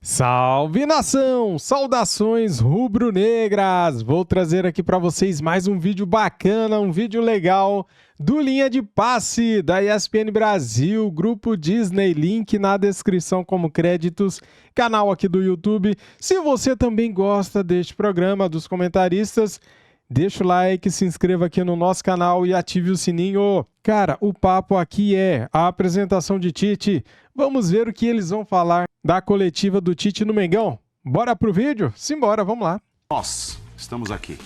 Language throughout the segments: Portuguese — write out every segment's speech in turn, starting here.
Salve nação! Saudações rubro-negras! Vou trazer aqui para vocês mais um vídeo bacana, um vídeo legal do Linha de Passe da ESPN Brasil, grupo Disney, link na descrição como créditos, canal aqui do YouTube. Se você também gosta deste programa, dos comentaristas, deixa o like, se inscreva aqui no nosso canal e ative o sininho. Cara, o papo aqui é a apresentação de Tite. Vamos ver o que eles vão falar da coletiva do Tite no Mengão. Bora pro vídeo? Simbora, vamos lá. Nós estamos aqui.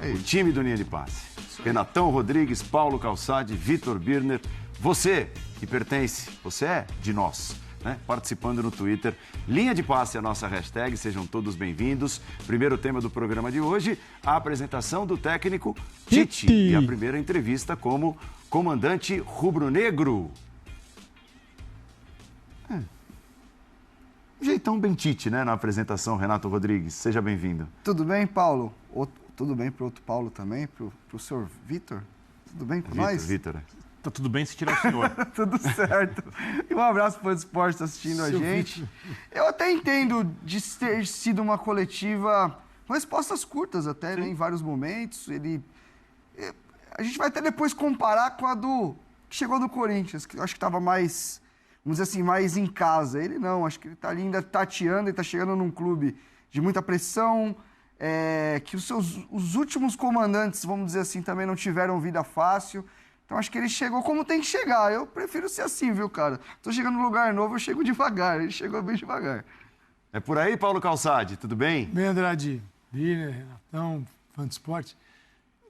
O time do Linha de Passe. Renatão Rodrigues, Paulo Calçade, Vitor Birner. Você que pertence, você é de nós, né? Participando no Twitter. Linha de Passe é a nossa hashtag, sejam todos bem-vindos. Primeiro tema do programa de hoje, a apresentação do técnico Tite. E a primeira entrevista como comandante rubro-negro. Jeitão bem Tite, né, na apresentação, Renato Rodrigues. Seja bem-vindo. Tudo bem, Paulo? Tudo bem para o outro Paulo também? Para o senhor Vitor? Tudo bem com nós? Vitor. Tá tudo bem se tirar o senhor. Tudo certo. E um abraço para o Esporte que está assistindo a gente. Vitor. Eu até entendo de ter sido uma coletiva com respostas curtas até, né, em vários momentos. A gente vai até depois comparar com a do que chegou do Corinthians, que eu acho que estava mais, vamos dizer assim, mais em casa. Ele não, acho que ele está ali ainda tateando, ele está chegando num clube de muita pressão, que os últimos comandantes, vamos dizer assim, também não tiveram vida fácil. Então acho que ele chegou como tem que chegar. Eu prefiro ser assim, viu, cara? Tô chegando num lugar novo, eu chego devagar. Ele chegou bem devagar. É por aí, Paulo Calçade, tudo bem? Bem, Andrade, Birner, Renatão, fã de esporte.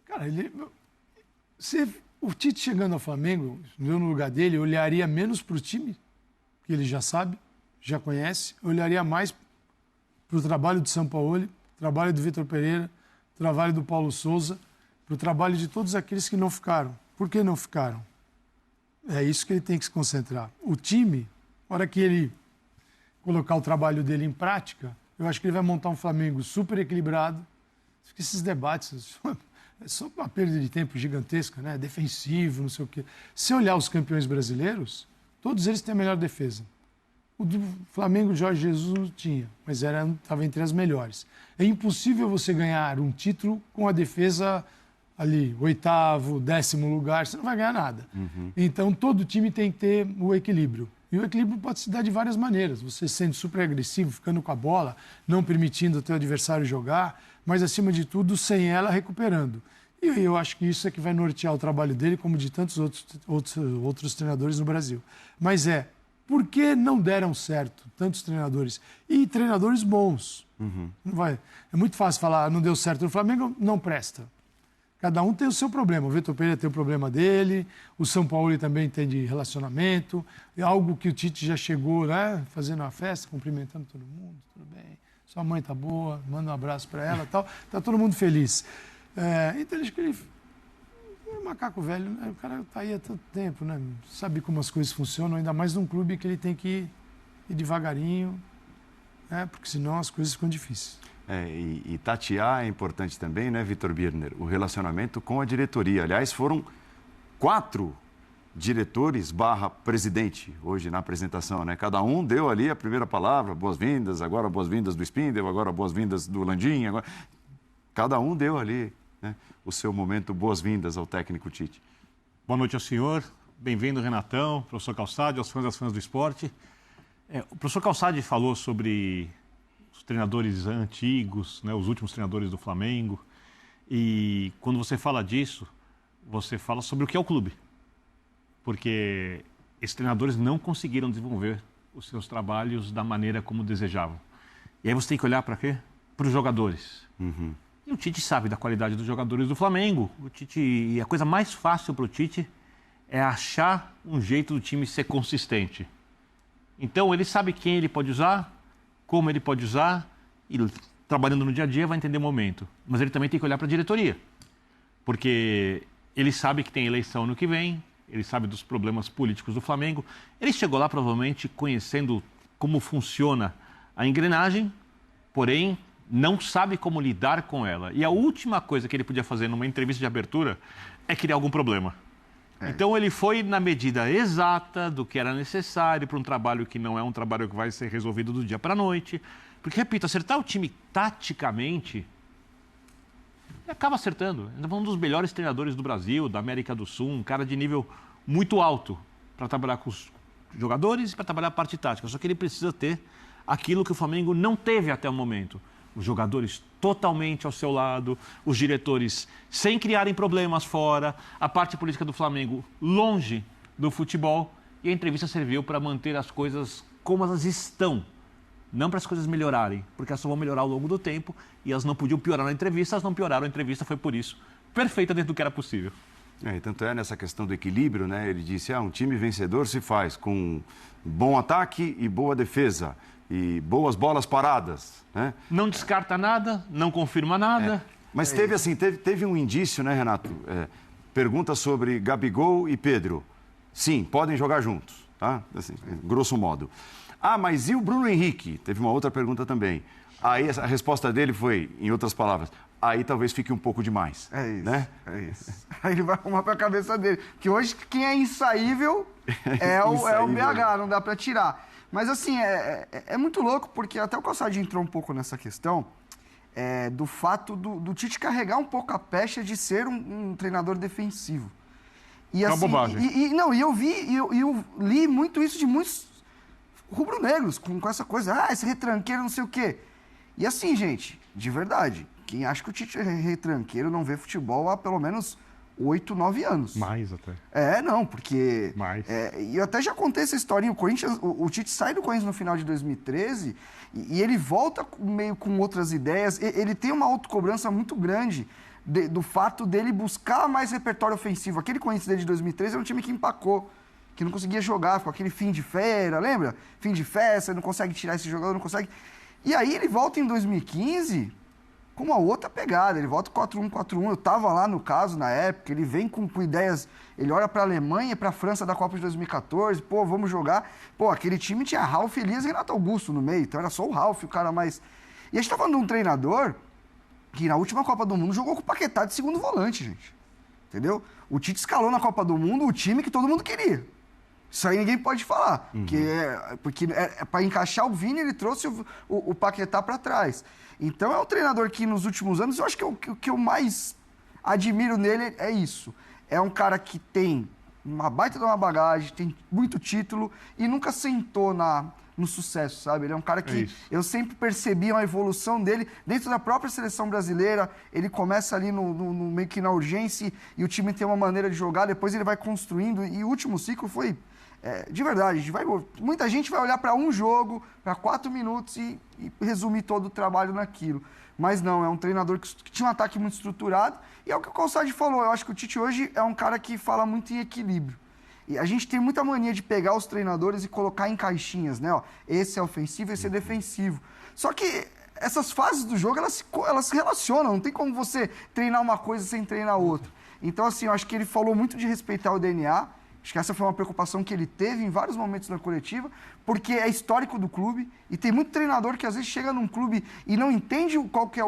Cara, o Tite chegando ao Flamengo, eu no lugar dele, eu olharia menos para o time, que ele já sabe, já conhece, eu olharia mais para o trabalho de Sampaoli, trabalho do Vitor Pereira, trabalho do Paulo Souza, para o trabalho de todos aqueles que não ficaram. Por que não ficaram? É isso que ele tem que se concentrar. O time, na hora que ele colocar o trabalho dele em prática, eu acho que ele vai montar um Flamengo super equilibrado. Esses debates é só uma perda de tempo gigantesca, né? Defensivo, não sei o quê. Se olhar os campeões brasileiros, todos eles têm a melhor defesa. O do Flamengo, o Jorge Jesus não tinha, mas estava entre as melhores. É impossível você ganhar um título com a defesa ali, 8º, 10º lugar, você não vai ganhar nada. Então, todo time tem que ter o equilíbrio. E o equilíbrio pode se dar de várias maneiras. Você sendo super agressivo, ficando com a bola, não permitindo o teu adversário jogar, mas, acima de tudo, sem ela, recuperando. E eu acho que isso é que vai nortear o trabalho dele, como de tantos outros treinadores no Brasil. Mas por que não deram certo tantos treinadores? E treinadores bons. Não vai. É muito fácil falar, não deu certo no Flamengo, não presta. Cada um tem o seu problema. O Vitor Pereira tem o problema dele, o Sampaoli também tem de relacionamento, é algo que o Tite já chegou, né, fazendo uma festa, cumprimentando todo mundo, tudo bem, sua mãe tá boa, manda um abraço para ela e tal, tá todo mundo feliz. Então, acho que ele é macaco velho, né? O cara tá aí há tanto tempo, né? Sabe como as coisas funcionam, ainda mais num clube que ele tem que ir devagarinho, né? Porque senão as coisas ficam difíceis. E tatear é importante também, né, Vitor Birner? O relacionamento com a diretoria. Aliás, foram 4 diretores / presidente hoje na apresentação, né? Cada um deu ali a primeira palavra, boas-vindas, agora boas-vindas do Spindle, agora boas-vindas do Landim. Agora... Cada um deu ali, né, o seu momento, boas-vindas ao técnico Tite. Boa noite ao senhor, bem-vindo, Renatão, professor Calçade, aos fãs das fãs do esporte. O professor Calçade falou sobre os treinadores antigos, né, os últimos treinadores do Flamengo. E quando você fala disso, você fala sobre o que é o clube. Porque esses treinadores não conseguiram desenvolver os seus trabalhos da maneira como desejavam. E aí você tem que olhar para quê? Para os jogadores. E o Tite sabe da qualidade dos jogadores do Flamengo. E a coisa mais fácil para o Tite é achar um jeito do time ser consistente. Então ele sabe quem ele pode usar, como ele pode usar, e trabalhando no dia a dia vai entender o momento. Mas ele também tem que olhar para a diretoria, porque ele sabe que tem eleição no que vem, ele sabe dos problemas políticos do Flamengo. Ele chegou lá provavelmente conhecendo como funciona a engrenagem, porém não sabe como lidar com ela. E a última coisa que ele podia fazer numa entrevista de abertura é criar algum problema. Então ele foi na medida exata do que era necessário para um trabalho que não é um trabalho que vai ser resolvido do dia para a noite. Porque, repito, acertar o time taticamente, ele acaba acertando. Ainda é um dos melhores treinadores do Brasil, da América do Sul, um cara de nível muito alto para trabalhar com os jogadores e para trabalhar a parte tática. Só que ele precisa ter aquilo que o Flamengo não teve até o momento. Os jogadores totalmente ao seu lado, os diretores sem criarem problemas fora, a parte política do Flamengo longe do futebol. E a entrevista serviu para manter as coisas como elas estão, não para as coisas melhorarem, porque elas só vão melhorar ao longo do tempo e elas não podiam piorar na entrevista, elas não pioraram a entrevista, foi por isso. Perfeita dentro do que era possível. E tanto é nessa questão do equilíbrio, né? Ele disse, um time vencedor se faz com bom ataque e boa defesa. E boas bolas paradas, né? Não descarta nada, não confirma nada. Mas teve um indício, né, Renato? Pergunta sobre Gabigol e Pedro. Sim, podem jogar juntos, tá? Assim, grosso modo. Mas e o Bruno Henrique? Teve uma outra pergunta também. Aí a resposta dele foi, em outras palavras, aí talvez fique um pouco demais. É isso, né? é isso. Aí ele vai arrumar pra cabeça dele. Porque hoje quem é insaível é o BH, não dá pra tirar. Mas, assim, é muito louco, porque até o Calçade entrou um pouco nessa questão do fato do Tite carregar um pouco a pecha de ser um treinador defensivo. E, assim, uma bobagem. Eu li muito isso de muitos rubro-negros, com essa coisa, esse retranqueiro, não sei o quê. E assim, gente, de verdade, quem acha que o Tite é retranqueiro não vê futebol há pelo menos 8, 9 anos. Mais até. Não, porque... Mais. E eu até já contei essa historinha. O Corinthians, o Tite sai do Corinthians no final de 2013 e ele volta meio com outras ideias. Ele tem uma autocobrança muito grande do fato dele buscar mais repertório ofensivo. Aquele Corinthians dele de 2013 é um time que empacou, que não conseguia jogar, com aquele fim de feira, lembra? Fim de festa, não consegue tirar esse jogador, não consegue... E aí ele volta em 2015... com uma outra pegada, ele volta 4-1, 4-1, eu estava lá no caso na época, ele vem com ideias, ele olha para a Alemanha e para a França da Copa de 2014, vamos jogar, aquele time tinha Ralf, Elias e Renato Augusto no meio, então era só o Ralf, o cara mais... E a gente tá falando de um treinador que na última Copa do Mundo jogou com o Paquetá de segundo volante, gente, entendeu? O Tite escalou na Copa do Mundo o time que todo mundo queria. Isso aí ninguém pode falar, porque para encaixar o Vini, ele trouxe o Paquetá para trás. Então é um treinador que nos últimos anos, eu acho que o que eu mais admiro nele é isso. É um cara que tem uma baita de uma bagagem, tem muito título e nunca sentou no sucesso, sabe? Ele é um cara que eu sempre percebi uma evolução dele dentro da própria seleção brasileira. Ele começa ali no meio que na urgência e o time tem uma maneira de jogar, depois ele vai construindo e o último ciclo foi... de verdade, muita gente vai olhar para um jogo, para 4 minutos e resumir todo o trabalho naquilo. Mas não, é um treinador que tinha um ataque muito estruturado. E é o que o Calçade falou, eu acho que o Tite hoje é um cara que fala muito em equilíbrio. E a gente tem muita mania de pegar os treinadores e colocar em caixinhas, né? Esse é ofensivo, esse é defensivo. Só que essas fases do jogo, elas se relacionam, não tem como você treinar uma coisa sem treinar outra. Então, assim, eu acho que ele falou muito de respeitar o DNA. Acho que essa foi uma preocupação que ele teve em vários momentos na coletiva, porque é histórico do clube e tem muito treinador que às vezes chega num clube e não entende qual que é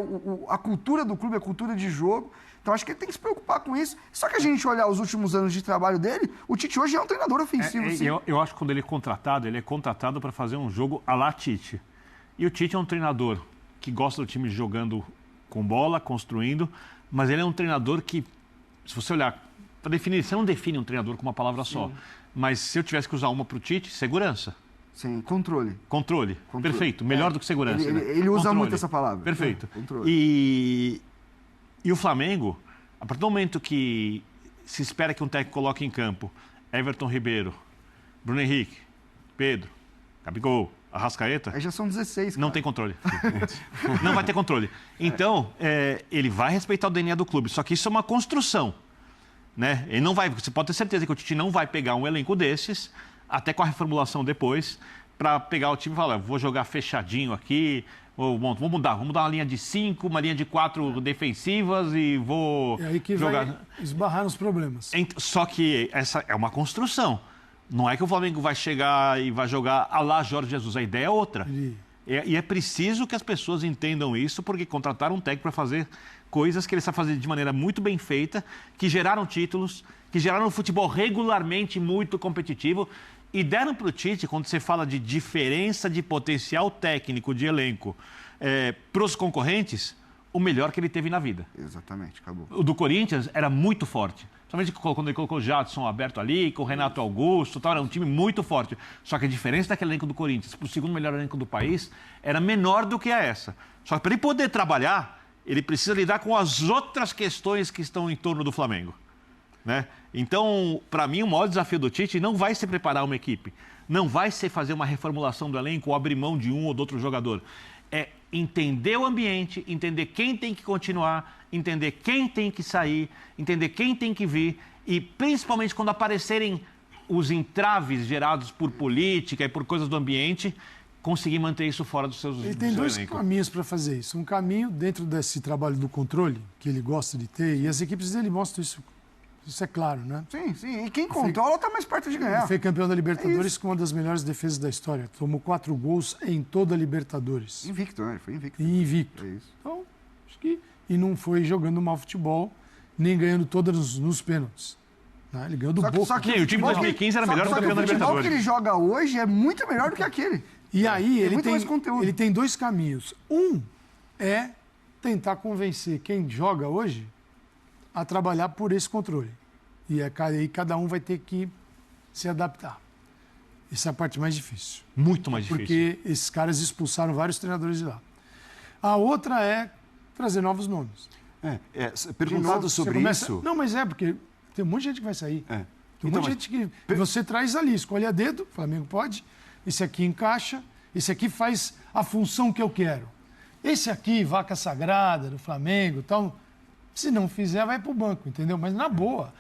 a cultura do clube, a cultura de jogo. Então acho que ele tem que se preocupar com isso. Só que a gente olhar os últimos anos de trabalho dele, o Tite hoje é um treinador ofensivo. Sim. Eu acho que quando ele é contratado para fazer um jogo à la Tite. E o Tite é um treinador que gosta do time jogando com bola, construindo, mas ele é um treinador que, se você olhar... Para definir, você não define um treinador com uma palavra só. Mas se eu tivesse que usar uma para o Tite, segurança. Sim, controle. Controle. Perfeito. Melhor do que segurança. Ele usa muito essa palavra. Perfeito. Controle. E o Flamengo, a partir do momento que se espera que um técnico coloque em campo Everton Ribeiro, Bruno Henrique, Pedro, Gabigol, Arrascaeta... Aí já são 16, cara. Não tem controle. Não vai ter controle. Então, ele vai respeitar o DNA do clube. Só que isso é uma construção. Né? Ele não vai, você pode ter certeza que o Tite não vai pegar um elenco desses, até com a reformulação depois, para pegar o time e falar, vou jogar fechadinho aqui, vamos mudar uma linha de 5, uma linha de 4 defensivas e vou aí que jogar... vai esbarrar nos problemas. Só que essa é uma construção. Não é que o Flamengo vai chegar e vai jogar à la Jorge Jesus, a ideia é outra. E é preciso que as pessoas entendam isso, porque contrataram um técnico para fazer coisas que ele sabe fazer de maneira muito bem feita, que geraram títulos, que geraram um futebol regularmente muito competitivo e deram para o Tite, quando você fala de diferença de potencial técnico, de elenco, para os concorrentes, o melhor que ele teve na vida. Exatamente, acabou. O do Corinthians era muito forte. Principalmente quando ele colocou o Jadson aberto ali, com o Renato Augusto, tal, era um time muito forte. Só que a diferença daquele elenco do Corinthians para o segundo melhor elenco do país era menor do que essa. Só que para ele poder trabalhar, ele precisa lidar com as outras questões que estão em torno do Flamengo, né? Então, para mim, o maior desafio do Tite não vai ser preparar uma equipe, não vai ser fazer uma reformulação do elenco ou abrir mão de um ou do outro jogador. É entender o ambiente, entender quem tem que continuar, entender quem tem que sair, entender quem tem que vir e, principalmente, quando aparecerem os entraves gerados por política e por coisas do ambiente, conseguir manter isso fora dos seus Ele tem dois caminhos para fazer isso. Um caminho dentro desse trabalho do controle, que ele gosta de ter, e as equipes dele mostram isso. Isso é claro, né? Sim, sim. E quem controla está mais perto de ganhar. Ele foi campeão da Libertadores com uma das melhores defesas da história. Tomou 4 gols em toda a Libertadores. Invicto, né? Ele foi invicto. E invicto. É isso. Então, acho que... E não foi jogando mau futebol, nem ganhando todas nos pênaltis. Né? Ele ganhou do Boca. Só que o time de 2015 era melhor do que o campeão da futebol Libertadores. que ele joga hoje é muito melhor do que aquele. E aí muito mais conteúdo. ele tem 2 caminhos. Um é tentar convencer quem joga hoje a trabalhar por esse controle. E aí cada um vai ter que se adaptar. Essa é a parte mais difícil. Muito mais difícil. Porque esses caras expulsaram vários treinadores de lá. A outra é trazer novos nomes. Perguntado sobre isso... Não, mas porque tem um monte de gente que vai sair. Tem um Então, monte de gente que... Você traz ali, escolhe a dedo, o Flamengo pode, esse aqui encaixa, esse aqui faz a função que eu quero. Esse aqui, vaca sagrada do Flamengo e tal... Se não fizer, vai para o banco, entendeu? Mas na boa,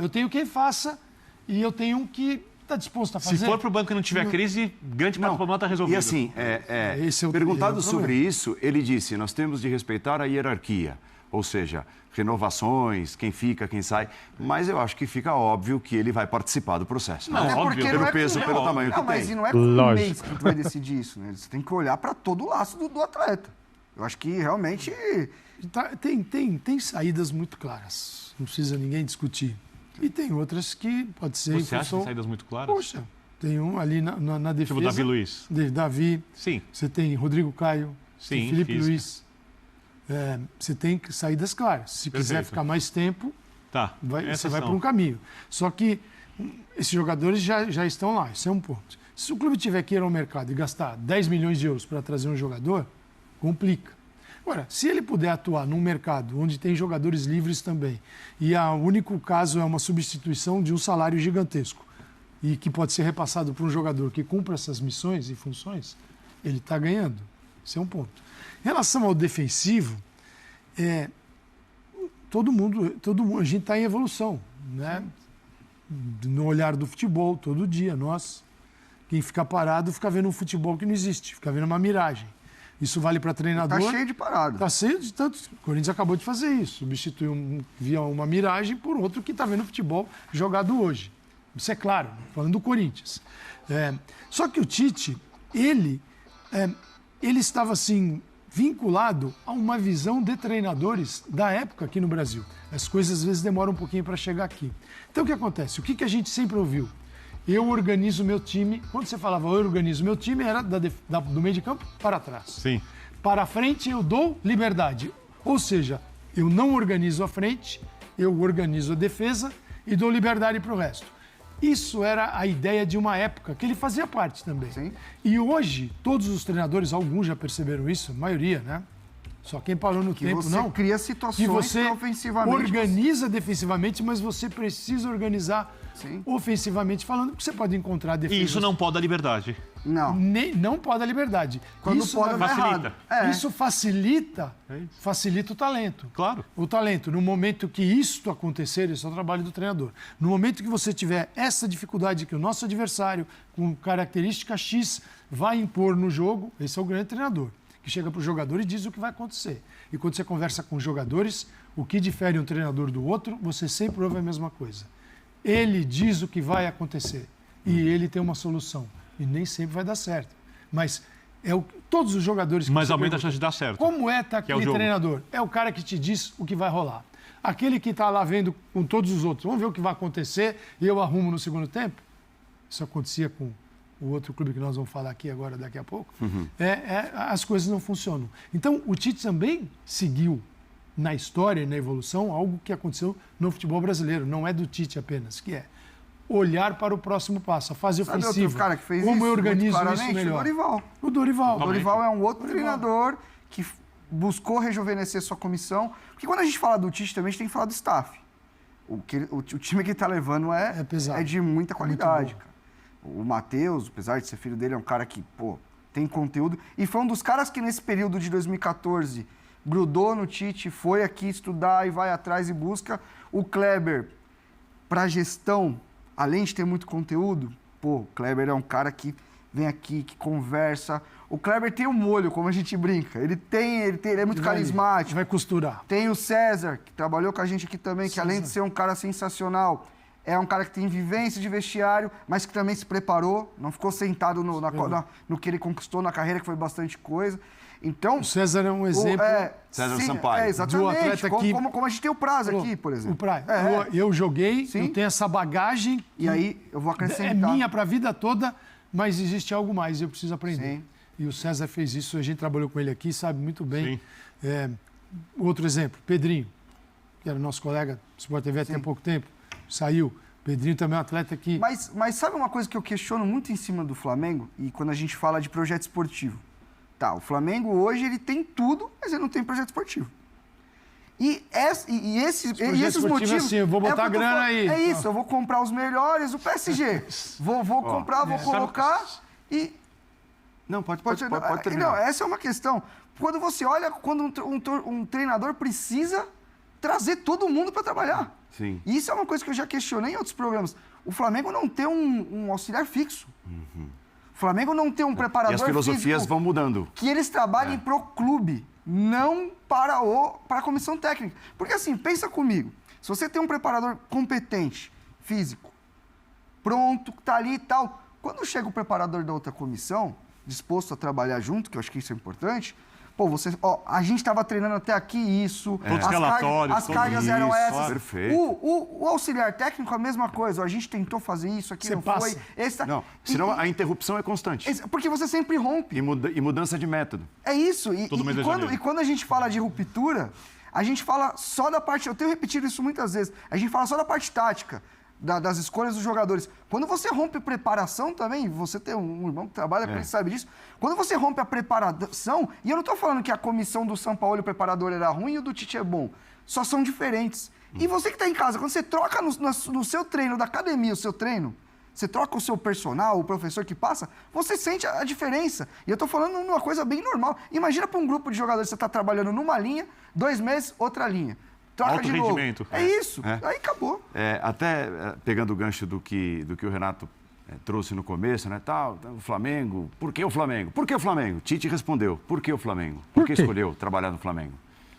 eu tenho quem faça e eu tenho um que está disposto a fazer. Se for para o banco e não tiver crise, grande parte do problema está resolvido. E assim, perguntado sobre isso, ele disse, nós temos de respeitar a hierarquia, ou seja, renovações, quem fica, quem sai, mas eu acho que fica óbvio que ele vai participar do processo. Não, né? óbvio. Pelo peso, pelo tamanho que não, mas tem. não é com um mês que tu vai decidir isso, né? Você tem que olhar para todo o laço do atleta. Eu acho que realmente... Tem saídas muito claras, não precisa ninguém discutir. E tem outras que pode ser... Você acha que tem saídas muito claras? Poxa, tem um ali na defesa... Tipo Davi Luiz. Davi. Sim. Você tem Rodrigo Caio. Sim, tem Felipe física. Luiz. Você tem saídas claras. Se quiser Perfeito. ficar mais tempo, Tá. você vai para um caminho. Só que esses jogadores já estão lá, isso é um ponto. Se o clube tiver que ir ao mercado e gastar 10 milhões de euros para trazer um jogador, complica. Agora, se ele puder atuar num mercado onde tem jogadores livres também, e o único caso é uma substituição de um salário gigantesco, e que pode ser repassado para um jogador que cumpra essas missões e funções, ele está ganhando. Esse é um ponto. Em relação ao defensivo, todo mundo, a gente está em evolução, né? No olhar do futebol, todo dia, quem fica parado fica vendo um futebol que não existe, fica vendo uma miragem. Isso vale para treinador. Tá cheio de parada. Tá cheio de tantos. O Corinthians acabou de fazer isso. Substituiu via uma miragem por outro que está vendo futebol jogado hoje. Isso é claro, falando do Corinthians. Só que o Tite, ele estava assim vinculado a uma visão de treinadores da época aqui no Brasil. As coisas às vezes demoram um pouquinho para chegar aqui. Então o que acontece? O que a gente sempre ouviu? Eu organizo meu time. Quando você falava eu organizo meu time, era do meio de campo para trás. Sim. Para frente eu dou liberdade. Ou seja, eu não organizo a frente, eu organizo a defesa e dou liberdade para o resto. Isso era a ideia de uma época, que ele fazia parte também. Sim. E hoje, todos os treinadores, alguns já perceberam isso, a maioria, né? Só quem parou no tempo, você não. cria Que situações você pra ofensivamente. organiza defensivamente, mas você precisa organizar Sim. ofensivamente falando, porque você pode encontrar defesa. E isso não pode dar liberdade. Não. Não pode a liberdade. Quando isso, pode, na vai facilita. errado. Isso facilita o talento. Claro. O talento, no momento que isto acontecer, esse é o trabalho do treinador. No momento que você tiver essa dificuldade que o nosso adversário, com característica X, vai impor no jogo, esse é o grande treinador, que chega para o jogador e diz o que vai acontecer. E quando você conversa com os jogadores, o que difere um treinador do outro, você sempre ouve a mesma coisa. Ele diz o que vai acontecer e ele tem uma solução. E nem sempre vai dar certo. Mas Todos os jogadores que Mas você aumenta a pergunta, chance de dar certo. como que é aquele o jogo. treinador? É o cara que te diz o que vai rolar. Aquele que está lá vendo com todos os outros. Vamos ver o que vai acontecer e eu arrumo no segundo tempo? Isso acontecia com o outro clube que nós vamos falar aqui agora, daqui a pouco. As coisas não funcionam. Então, o Tite também seguiu na história e na evolução algo que aconteceu no futebol brasileiro. Não é do Tite apenas, que é olhar para o próximo passo, a fase Sabe ofensiva. outro cara que fez como isso eu organizo muito isso claramente? melhor? O Dorival. O Dorival. O Dorival é um outro treinador que buscou rejuvenescer sua comissão. Porque quando a gente fala do Tite também, a gente tem que falar do staff. O time que ele está levando É pesado. é de muita qualidade, Muito bom. cara. O Matheus, apesar de ser filho dele, é um cara que, tem conteúdo. E foi um dos caras que nesse período de 2014 grudou no Tite, foi aqui estudar e vai atrás e busca. O Kleber, para gestão, além de ter muito conteúdo, o Kleber é um cara que vem aqui, que conversa. O Kleber tem um molho, como a gente brinca. Ele é muito carismático. Vai costurar. Tem o César, que trabalhou com a gente aqui também, que além de ser um cara sensacional, é um cara que tem vivência de vestiário, mas que também se preparou, não ficou sentado no que ele conquistou na carreira, que foi bastante coisa. Então, O César é um exemplo. César Sampaio. Exatamente. Do atleta que- Como a gente tem o Prazo aqui, por exemplo. O Praia. É. Eu joguei, Sim. eu tenho essa bagagem. E aí, eu vou É acrescentar. minha para a vida toda, mas existe algo mais, eu preciso aprender. Sim. E o César fez isso, a gente trabalhou com ele aqui, sabe muito bem. Sim. Outro exemplo, Pedrinho, que era nosso colega do Sport TV até pouco tempo, saiu. Pedrinho também é um atleta que... Mas sabe uma coisa que eu questiono muito em cima do Flamengo? E quando a gente fala de projeto esportivo. Tá, o Flamengo hoje ele tem tudo, mas ele não tem projeto esportivo. E esses motivos... assim, eu vou botar é o que eu tô grana falando. aí. É isso, eu vou comprar os melhores, o PSG. Vou comprar, vou colocar e... Não, pode Não, terminar. essa é uma questão. Quando você olha, quando um treinador precisa trazer todo mundo para trabalhar. Sim. E isso é uma coisa que eu já questionei em outros programas. O Flamengo não tem um auxiliar fixo. O Flamengo não tem um preparador E as filosofias físico vão mudando. que eles trabalhem pro clube, não para a comissão técnica. Porque assim, pensa comigo. Se você tem um preparador competente, físico, pronto, que tá ali e tal, quando chega o preparador da outra comissão, disposto a trabalhar junto, que eu acho que isso é importante, a gente estava treinando até aqui isso, Todos os relatórios, as cargas eram isso, essas. perfeito. O auxiliar técnico, a mesma coisa. A gente tentou fazer isso aqui, Você não passa. foi. Não, senão a interrupção é constante. Porque você sempre rompe. E mudança de método. É isso. Todo mês de janeiro. E quando a gente fala de ruptura, a gente fala só da parte... Eu tenho repetido isso muitas vezes. A gente fala só da parte tática, das escolhas dos jogadores. Quando você rompe preparação também, você tem um irmão que trabalha com ele, sabe disso. Quando você rompe a preparação, e eu não estou falando que a comissão do São Paulo, o preparador, era ruim e o do Tite é bom. Só são diferentes. E você que está em casa, quando você troca no seu treino da academia, o seu treino, você troca o seu personal, o professor que passa, você sente a diferença. E eu estou falando uma coisa bem normal. Imagina para um grupo de jogadores que você está trabalhando numa linha, 2 meses, outra linha. Troca Alto de novo. rendimento. É isso. É. Aí acabou. Pegando o gancho do que o Renato trouxe no começo, né? O Flamengo. Por que o Flamengo? Por que o Flamengo? Tite respondeu. Por que o Flamengo? Por que escolheu trabalhar no Flamengo?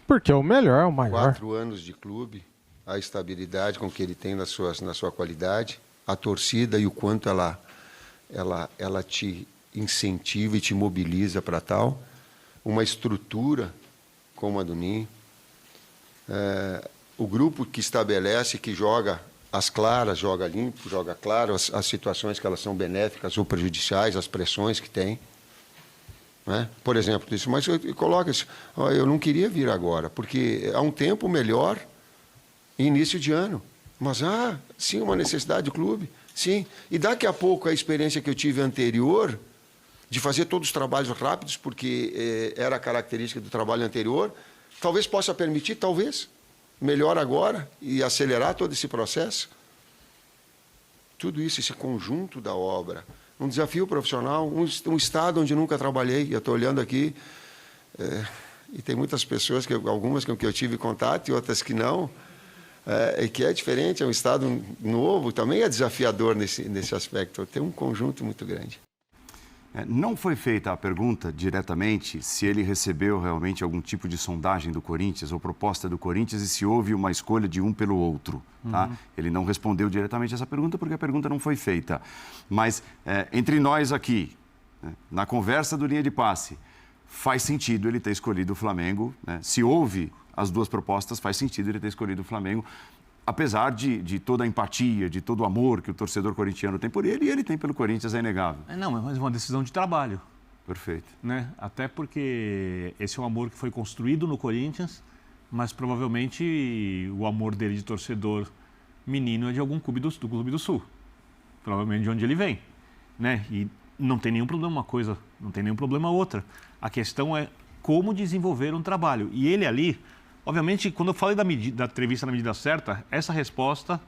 Porque é o melhor, é o maior. 4 anos de clube, a estabilidade com que ele tem na sua qualidade, a torcida e o quanto ela te incentiva e te mobiliza para tal, uma estrutura como a do Ninho, o grupo que estabelece, que joga as claras, joga limpo, joga claro, as situações que elas são benéficas ou prejudiciais, as pressões que tem. Né? Por exemplo, isso, mas coloca isso, eu não queria vir agora, porque há um tempo melhor, início de ano. Mas, sim, uma necessidade do clube, sim. E daqui a pouco a experiência que eu tive anterior, de fazer todos os trabalhos rápidos, porque era a característica do trabalho anterior, talvez possa permitir, talvez, melhor agora e acelerar todo esse processo. Tudo isso, esse conjunto da obra, um desafio profissional, um estado onde nunca trabalhei. Eu estou olhando aqui, e tem muitas pessoas, algumas com que eu tive contato e outras que não, que é diferente, é um estado novo, também é desafiador nesse aspecto. Tem um conjunto muito grande. Não foi feita a pergunta diretamente se ele recebeu realmente algum tipo de sondagem do Corinthians ou proposta do Corinthians e se houve uma escolha de um pelo outro. Tá? Ele não respondeu diretamente essa pergunta porque a pergunta não foi feita. Mas entre nós aqui, né? Na conversa do linha de passe, faz sentido ele ter escolhido o Flamengo, né? Se houve as duas propostas, faz sentido ele ter escolhido o Flamengo, apesar de toda a empatia, de todo o amor que o torcedor corintiano tem por ele, e ele tem pelo Corinthians, é inegável. Não, mas uma decisão de trabalho. Perfeito. Né? Até porque esse é um amor que foi construído no Corinthians, mas provavelmente o amor dele de torcedor menino é de algum clube do Clube do Sul. Provavelmente de onde ele vem. Né? E não tem nenhum problema uma coisa, não tem nenhum problema outra. A questão é como desenvolver um trabalho. E ele ali, obviamente, quando eu falei da entrevista na medida certa, essa resposta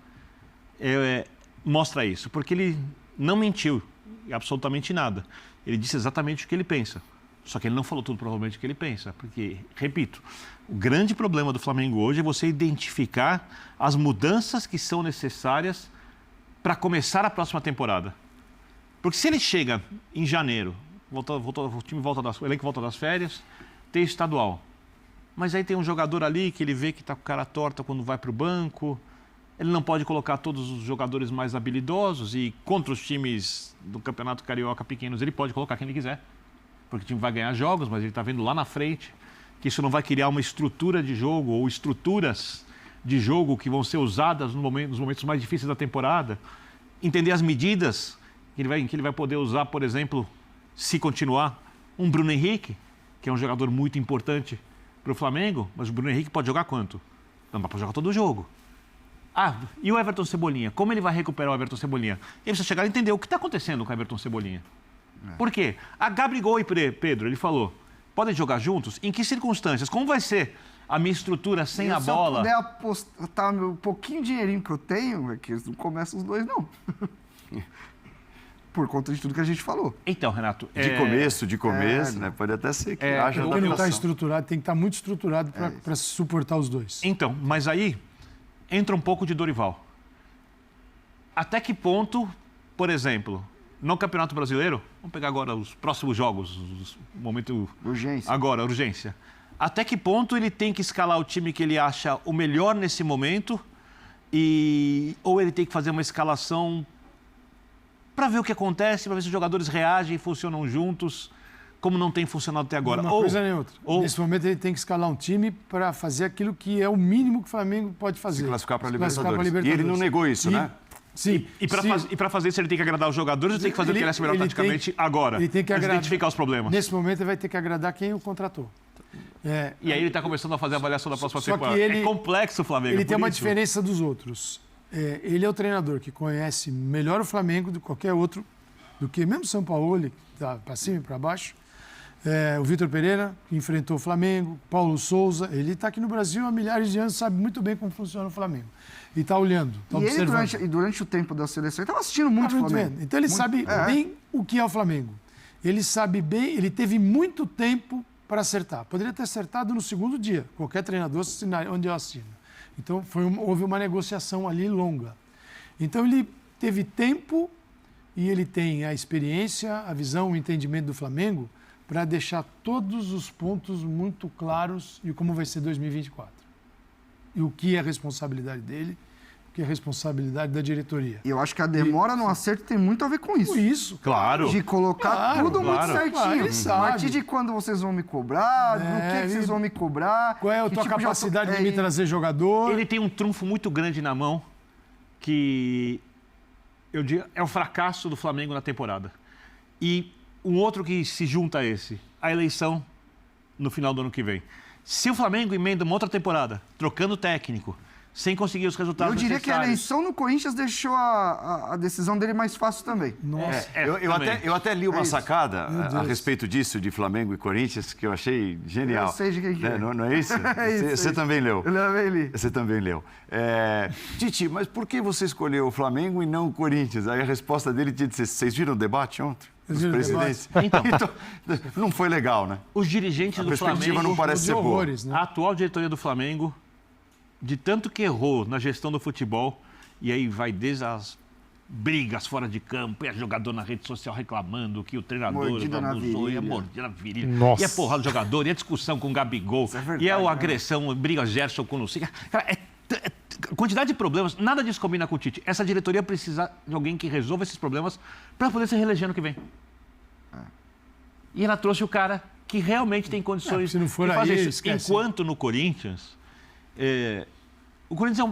mostra isso. Porque ele não mentiu absolutamente nada. Ele disse exatamente o que ele pensa. Só que ele não falou tudo provavelmente o que ele pensa. Porque, repito, o grande problema do Flamengo hoje é você identificar as mudanças que são necessárias para começar a próxima temporada. Porque se ele chega em janeiro, o elenco volta das férias, tem estadual. Mas aí tem um jogador ali que ele vê que está com cara torta quando vai para o banco. Ele não pode colocar todos os jogadores mais habilidosos e contra os times do Campeonato Carioca pequenos ele pode colocar quem ele quiser. Porque o time vai ganhar jogos, mas ele está vendo lá na frente que isso não vai criar uma estrutura de jogo ou estruturas de jogo que vão ser usadas nos momentos mais difíceis da temporada. Entender as medidas que ele vai poder usar, por exemplo, se continuar, um Bruno Henrique, que é um jogador muito importante para o Flamengo, mas o Bruno Henrique pode jogar quanto? Não dá para jogar todo o jogo. E o Everton Cebolinha? Como ele vai recuperar o Everton Cebolinha? E aí você chegar a entender o que está acontecendo com o Everton Cebolinha. Por quê? A Gabigol e Pedro, ele falou, podem jogar juntos? Em que circunstâncias? Como vai ser a minha estrutura sem a bola? Se eu puder apostar meu pouquinho de dinheirinho que eu tenho, é que eles não começam os dois, não. Por conta de tudo que a gente falou. Então, Renato... De começo, né? Pode até ser que haja adaptação. Porque não está estruturado, tem que estar muito estruturado para suportar os dois. Então, mas aí entra um pouco de Dorival. Até que ponto, por exemplo, no Campeonato Brasileiro, vamos pegar agora os próximos jogos, momento... Urgência. Agora, urgência. Até que ponto ele tem que escalar o time que ele acha o melhor nesse momento ou ele tem que fazer uma escalação para ver o que acontece, para ver se os jogadores reagem e funcionam juntos, como não tem funcionado até agora. Uma coisa nem outra. Nesse momento ele tem que escalar um time para fazer aquilo que é o mínimo que o Flamengo pode fazer. Se classificar para a Libertadores. E ele não negou isso, né? Sim. E para fazer isso ele tem que agradar os jogadores ou tem que fazer o que ele acha melhor taticamente agora? Ele tem que identificar os problemas. Nesse momento ele vai ter que agradar quem o contratou. E aí ele está começando a fazer a avaliação da próxima temporada. É complexo o Flamengo. Ele tem uma diferença dos outros. Ele é o treinador que conhece melhor o Flamengo do que qualquer outro, do que mesmo o São Paulo, que está para cima e para baixo. O Vitor Pereira, que enfrentou o Flamengo, Paulo Souza, ele está aqui no Brasil há milhares de anos, sabe muito bem como funciona o Flamengo. E está olhando, está observando. Durante o tempo da seleção, ele estava assistindo muito o Flamengo. Então ele sabe bem o que é o Flamengo. Ele sabe bem, ele teve muito tempo para acertar. Poderia ter acertado no segundo dia, qualquer treinador onde eu assino. Então houve uma negociação ali longa. Então ele teve tempo e ele tem a experiência, a visão, o entendimento do Flamengo para deixar todos os pontos muito claros de como vai ser 2024. E o que é a responsabilidade dele, o que é a responsabilidade da diretoria. E eu acho que a demora no acerto tem muito a ver com isso. Com isso. Claro. De colocar tudo muito certinho. Claro, ele sabe. A partir de quando vocês vão me cobrar, do que vocês vão me cobrar. Qual é a tua capacidade de me trazer jogador. Ele tem um trunfo muito grande na mão que eu digo, é o fracasso do Flamengo na temporada. E um outro que se junta a esse, a eleição no final do ano que vem. Se o Flamengo emenda uma outra temporada, trocando técnico, sem conseguir os resultados necessários... Eu diria que a eleição no Corinthians deixou a decisão dele mais fácil também. Nossa. Eu até li uma sacada a respeito disso, de Flamengo e Corinthians, que eu achei genial. Eu sei de quem que é. Não é isso? Você também leu. Eu também li. Você também leu. Titi, mas por que você escolheu o Flamengo e não o Corinthians? Aí a resposta dele tinha de ser, vocês viram o debate ontem? Os presidentes. Então, não foi legal, né? Os dirigentes do Flamengo... A perspectiva não parece ser boa. Né? A atual diretoria do Flamengo, de tanto que errou na gestão do futebol, e aí vai desde as brigas fora de campo, e a jogador na rede social reclamando que o treinador abusou, e a mordida na virilha, e a porrada do jogador, e a discussão com o Gabigol, e a agressão, briga Gerson com o Luciano. Cara, quantidade de problemas, nada disso combina com o Tite. Essa diretoria precisa de alguém que resolva esses problemas para poder se reeleger ano que vem. E ela trouxe o cara que realmente tem condições se não for de fazer aí, isso. esquece. Enquanto no Corinthians, o Corinthians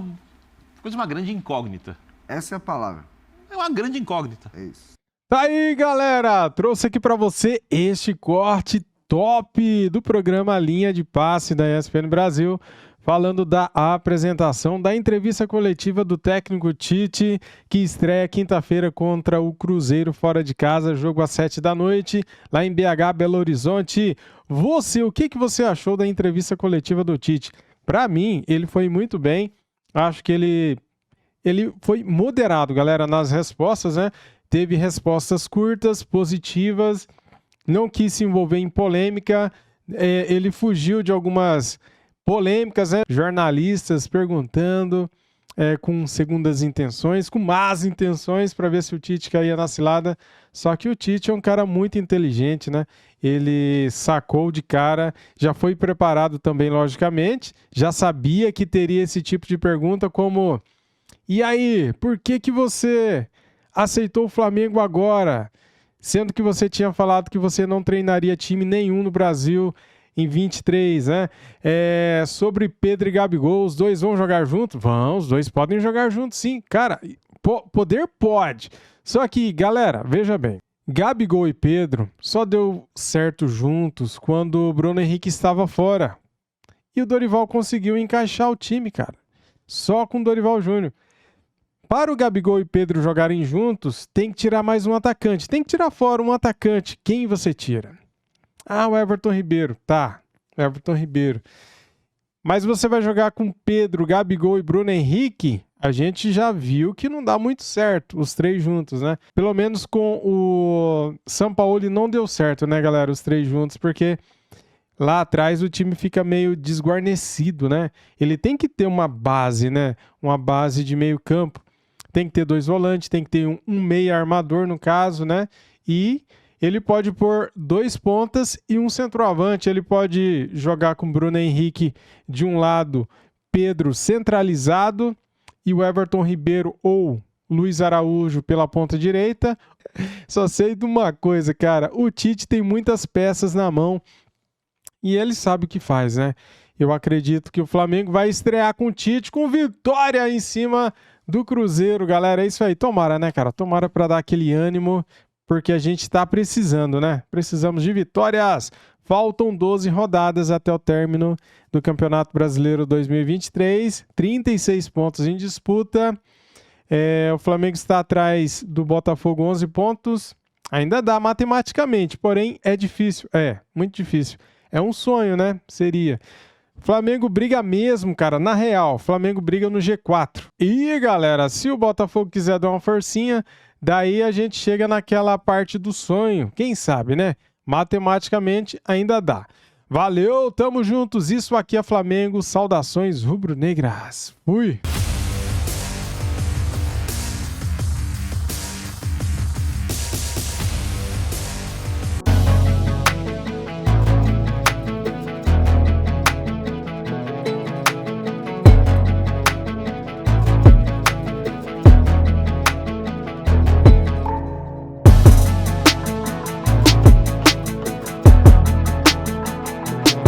é uma grande incógnita. Essa é a palavra. É uma grande incógnita. É isso. Tá aí, galera! Trouxe aqui pra você este corte top do programa Linha de Passe da ESPN Brasil, falando da apresentação da entrevista coletiva do técnico Tite, que estreia quinta-feira contra o Cruzeiro fora de casa, jogo às 7 da noite, lá em BH, Belo Horizonte. O que você achou da entrevista coletiva do Tite? Pra mim, ele foi muito bem. Acho que ele foi moderado, galera, nas respostas, né? Teve respostas curtas, positivas, não quis se envolver em polêmica, ele fugiu de algumas polêmicas, né? Jornalistas perguntando com segundas intenções, com más intenções, para ver se o Tite caía na cilada. Só que o Tite é um cara muito inteligente, né? Ele sacou de cara, já foi preparado também, logicamente, já sabia que teria esse tipo de pergunta como: e aí, por que você aceitou o Flamengo agora? Sendo que você tinha falado que você não treinaria time nenhum no Brasil em 23, né? Sobre Pedro e Gabigol, os dois vão jogar juntos? Vão, os dois podem jogar juntos, sim. Cara, poder pode. Só que, galera, veja bem. Gabigol e Pedro só deu certo juntos quando o Bruno Henrique estava fora. E o Dorival conseguiu encaixar o time, cara. Só com o Dorival Júnior. Para o Gabigol e Pedro jogarem juntos, tem que tirar mais um atacante. Tem que tirar fora um atacante. Quem você tira? Ah, o Everton Ribeiro. Tá, Everton Ribeiro. Mas você vai jogar com Pedro, Gabigol e Bruno Henrique? A gente já viu que não dá muito certo, os três juntos, né? Pelo menos com o Sampaoli não deu certo, né, galera? Os três juntos, porque lá atrás o time fica meio desguarnecido, né? Ele tem que ter uma base, né? Uma base de meio campo. Tem que ter dois volantes, tem que ter um meia armador, no caso, né? E ele pode pôr dois pontas e um centroavante. Ele pode jogar com Bruno Henrique de um lado, Pedro centralizado e o Everton Ribeiro ou Luiz Araújo pela ponta direita. Só sei de uma coisa, cara. O Tite tem muitas peças na mão e ele sabe o que faz, né? Eu acredito que o Flamengo vai estrear com o Tite, com vitória em cima do Cruzeiro, galera. É isso aí. Tomara, né, cara? Tomara para dar aquele ânimo, porque a gente tá precisando, né? Precisamos de vitórias. Faltam 12 rodadas até o término do Campeonato Brasileiro 2023. 36 pontos em disputa. O Flamengo está atrás do Botafogo, 11 pontos. Ainda dá matematicamente, porém é difícil. Muito difícil. É um sonho, né? Seria. Flamengo briga mesmo, cara, na real. Flamengo briga no G4. E, galera, se o Botafogo quiser dar uma forcinha, daí a gente chega naquela parte do sonho. Quem sabe, né? Matematicamente ainda dá. Valeu, tamo juntos. Isso aqui é Flamengo. Saudações rubro-negras. Fui!